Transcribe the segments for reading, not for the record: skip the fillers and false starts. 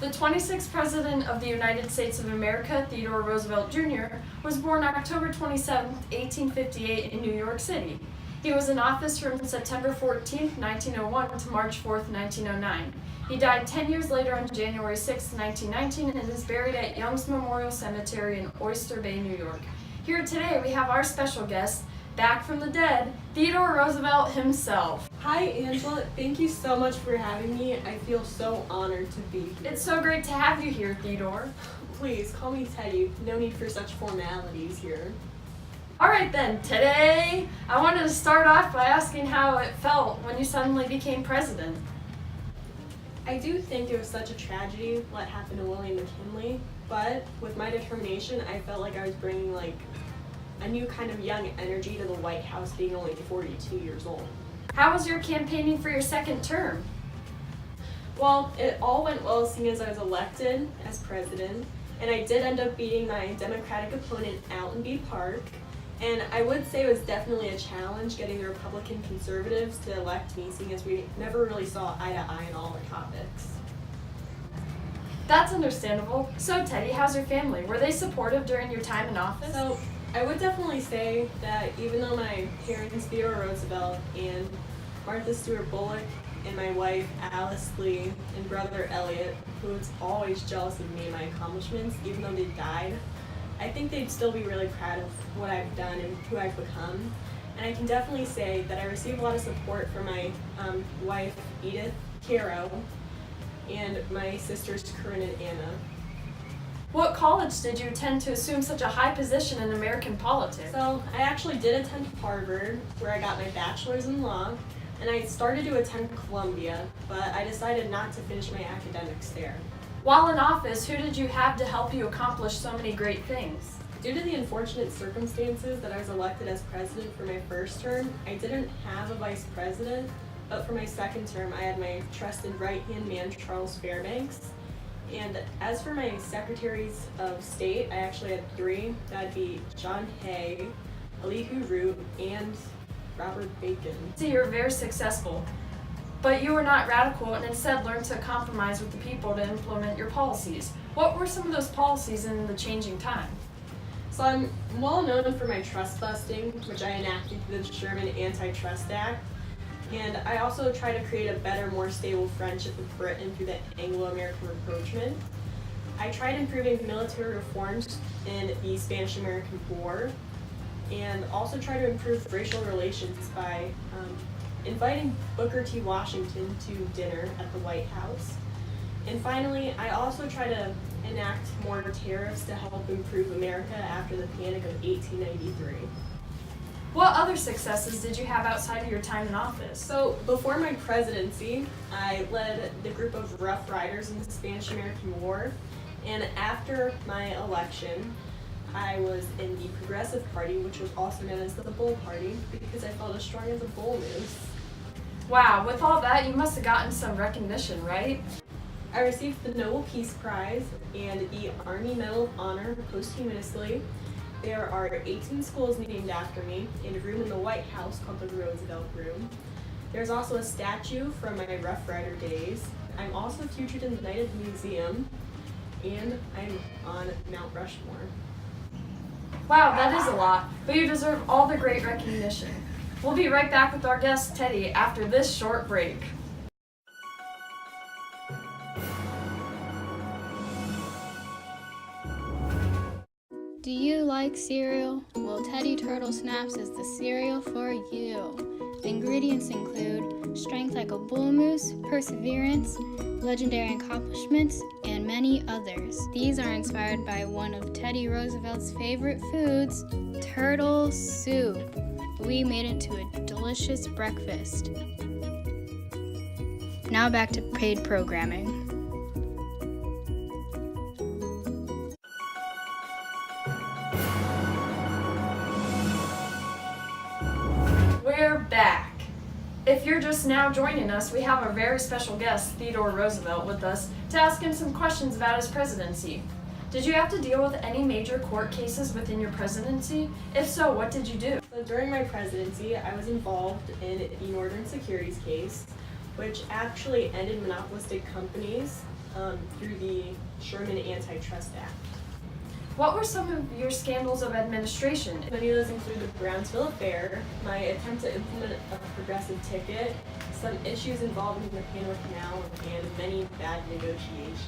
The 26th President of the United States of America, Theodore Roosevelt Jr., was born October 27, 1858 in New York City. He was in office from September 14, 1901 to March 4, 1909. He died 10 years later on January 6, 1919 and is buried at Young's Memorial Cemetery in Oyster Bay, New York. Here today we have our special guest, back from the dead, Theodore Roosevelt himself. Hi Angela, thank you so much for having me. I feel so honored to be here. It's so great to have you here, Theodore. Please, call me Teddy. No need for such formalities here. Alright then, today I wanted to start off by asking how it felt when you suddenly became president. I do think it was such a tragedy what happened to William McKinley, but with my determination, I felt like I was bringing a new kind of young energy to the White House, being only 42 years old. How was your campaigning for your second term? Well, it all went well seeing as I was elected as president, and I did end up beating my Democratic opponent out in Bee Park. And I would say it was definitely a challenge getting the Republican conservatives to elect me, seeing as we never really saw eye to eye on all the topics. That's understandable. So Teddy, how's your family? Were they supportive during your time in office? So I would definitely say that even though my parents, Theodore Roosevelt and Martha Stewart Bullock, and my wife, Alice Lee, and brother Elliot, who was always jealous of me and my accomplishments, even though they died, I think they'd still be really proud of what I've done and who I've become. And I can definitely say that I received a lot of support from my wife, Edith, Caro, and my sisters, Corinne and Anna. What college did you attend to assume such a high position in American politics? So I actually did attend Harvard, where I got my bachelor's in law, and I started to attend Columbia, but I decided not to finish my academics there. While in office, who did you have to help you accomplish so many great things? Due to the unfortunate circumstances that I was elected as president for my first term, I didn't have a vice president, but for my second term, I had my trusted right-hand man, Charles Fairbanks. And as for my secretaries of state, I actually had three. That'd be John Hay, Elihu Root, and Robert Bacon. So you were very successful, but you were not radical and instead learned to compromise with the people to implement your policies. What were some of those policies in the changing time? So I'm well known for my trust busting, which I enacted through the Sherman Antitrust Act. And I also try to create a better, more stable friendship with Britain through the Anglo-American rapprochement. I tried improving military reforms in the Spanish-American War, and also try to improve racial relations by inviting Booker T. Washington to dinner at the White House. And finally, I also try to enact more tariffs to help improve America after the Panic of 1893. What other successes did you have outside of your time in office? So before my presidency, I led the group of Rough Riders in the Spanish-American War, and after my election, I was in the Progressive Party, which was also known as the Bull Party, because I felt as strong as a bull moose. Wow, with all that, you must have gotten some recognition, right? I received the Nobel Peace Prize and the Army Medal of Honor posthumously. There are 18 schools named after me, and a room in the White House called the Roosevelt Room. There's also a statue from my Rough Rider days. I'm also featured in the Knighted Museum, and I'm on Mount Rushmore. Wow, that is a lot, but you deserve all the great recognition. We'll be right back with our guest, Teddy, after this short break. Do you like cereal? Well, Teddy Turtle Snaps is the cereal for you. The ingredients include strength like a bull moose, perseverance, legendary accomplishments, and many others. These are inspired by one of Teddy Roosevelt's favorite foods, turtle soup. We made it to a delicious breakfast. Now back to paid programming. We're back. If you're just now joining us, we have a very special guest, Theodore Roosevelt, with us to ask him some questions about his presidency. Did you have to deal with any major court cases within your presidency? If so, what did you do? So during my presidency, I was involved in the Northern Securities case, which actually ended monopolistic companies through the Sherman Antitrust Act. What were some of your scandals of administration? Many of those include the Brownsville Affair, my attempt to implement a progressive ticket, some issues involving the Panama Canal, and many bad negotiations.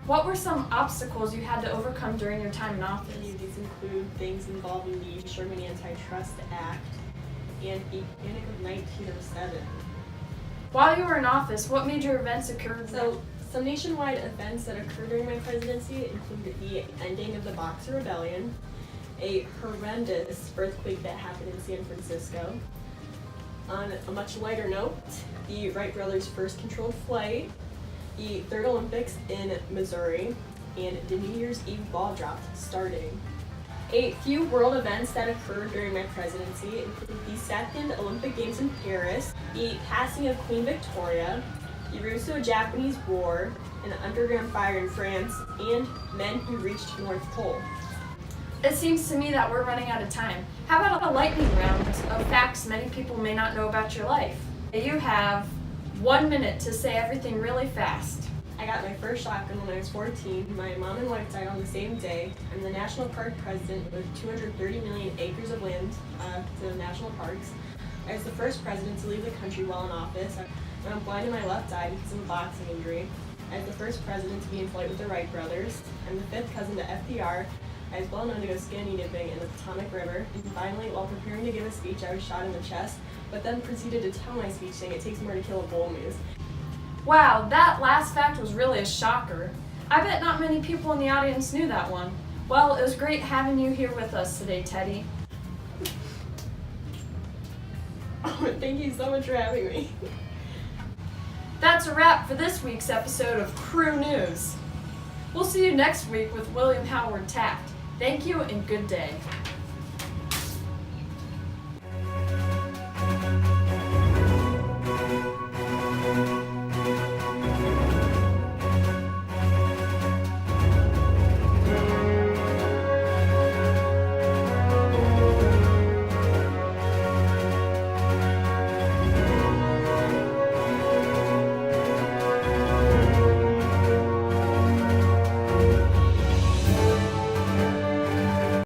What were some obstacles you had to overcome during your time in office? Many of these include things involving the Sherman Antitrust Act and the Panic of 1907. While you were in office, what major events occurred? So, some nationwide events that occurred during my presidency included the ending of the Boxer Rebellion, a horrendous earthquake that happened in San Francisco. On a much lighter note, the Wright brothers' first controlled flight, the Third Olympics in Missouri, and the New Year's Eve ball drop starting. A few world events that occurred during my presidency include the Second Olympic Games in Paris, the passing of Queen Victoria, the Russo-Japanese War, an underground fire in France, and men who reached North Pole. It seems to me that we're running out of time. How about a lightning round of facts many people may not know about your life? You have 1 minute to say everything really fast. I got my first shotgun when I was 14. My mom and wife died on the same day. I'm the national park president with 230 million acres of land to the national parks. I was the first president to leave the country while in office. I'm blind in my left eye because of a boxing injury. I was the first president to be in flight with the Wright brothers. I'm the fifth cousin to FDR. I was well known to go skinny dipping in the Potomac River. And finally, while preparing to give a speech, I was shot in the chest, but then proceeded to tell my speech saying it takes more to kill a bull moose. Wow, that last fact was really a shocker. I bet not many people in the audience knew that one. Well, it was great having you here with us today, Teddy. Oh, thank you so much for having me. That's a wrap for this week's episode of Crew News. We'll see you next week with William Howard Taft. Thank you and good day.